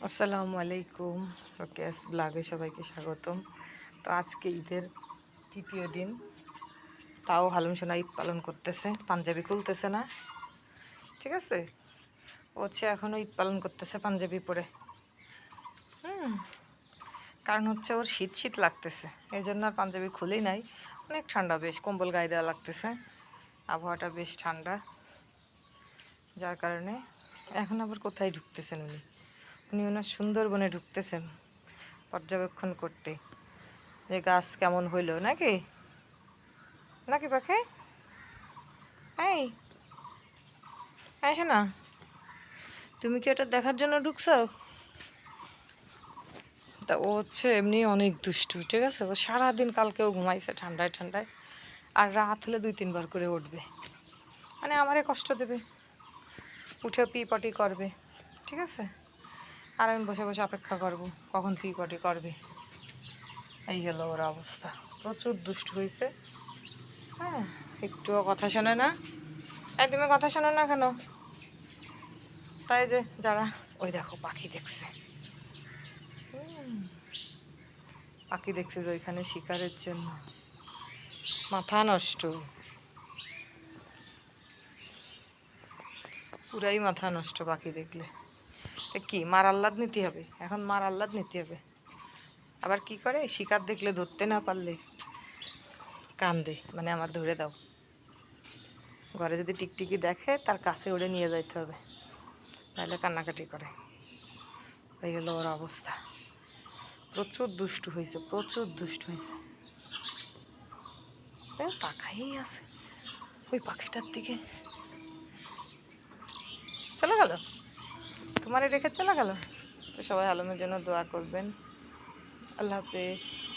আসসালামু আলাইকুম। ওকেস ব্লগে সবাইকে স্বাগতম। তো আজকে ঈদের তৃতীয় দিন, তাও হালুম সোনা ঈদ পালন করতেছে, পাঞ্জাবি খুলতেছে না, ঠিক আছে। হচ্ছে এখনও ঈদ পালন করতেছে পাঞ্জাবি পরে। কারণ হচ্ছে ওর শীত শীত লাগতেছে, এই জন্য আর পাঞ্জাবি খুলেই নাই। অনেক ঠান্ডা, বেশ কম্বল গায়ে দেওয়া লাগতেছে, আবহাওয়াটা বেশ ঠান্ডা, যার কারণে এখন আবার কোথায় ঢুকতেছেন উনি উনি ওনার সুন্দরবনে ঢুকতেছেন পর্যবেক্ষণ করতে, যে গাছ কেমন হইল, নাকি নাকি পাখি। এই আসো না, তুমি কি এটা দেখার জন্য ঢুকছো? তা ও হচ্ছে এমনি অনেক দুষ্টু, ঠিক আছে। ও সারাদিন কালকেও ঘুমাইছে ঠান্ডায় ঠান্ডায়, আর রাত হলে 2-3 বার করে উঠবে, মানে আমারে কষ্ট দেবে, উঠেও পি পটি করবে, ঠিক আছে। আর আমি বসে বসে অপেক্ষা করব কখন পি পটি করবে। এই হলো ওর অবস্থা, প্রচুর দুষ্টু হয়েছে। হ্যাঁ, একটুও কথা শোনে না। এই তুমি কথা শোনো না কেন? তাই যে যারা, ওই দেখো পাখি দেখছে, পাখি দেখছে যে ওইখানে শিকারের জন্য। মাথা নষ্ট, পুরাই মাথা নষ্ট পাখি দেখলে। কি মার আহ্লাদ নিতে হবে, এখন মার আহ্লাদ নিতে হবে। আবার কি করে, শিকার দেখলে ধরতে না পারলে কান্দে, মানে আমার ধরে দাও। ঘরে যদি টিকটিকি দেখে তার কাছে ওড়ে নিয়ে যাইতে হবে, তাহলে কান্নাকাটি করে। এই হলো ওর অবস্থা, প্রচুর দুষ্টু হয়েছে, প্রচুর দুষ্টু হয়েছে। তাকাই আছে ওই পাখিটার দিকে, চলে গেল, তোমারে রেখে চলে গেল। তো সবাই আলমের জন্য দোয়া করবেন। আল্লাহ হাফেজ।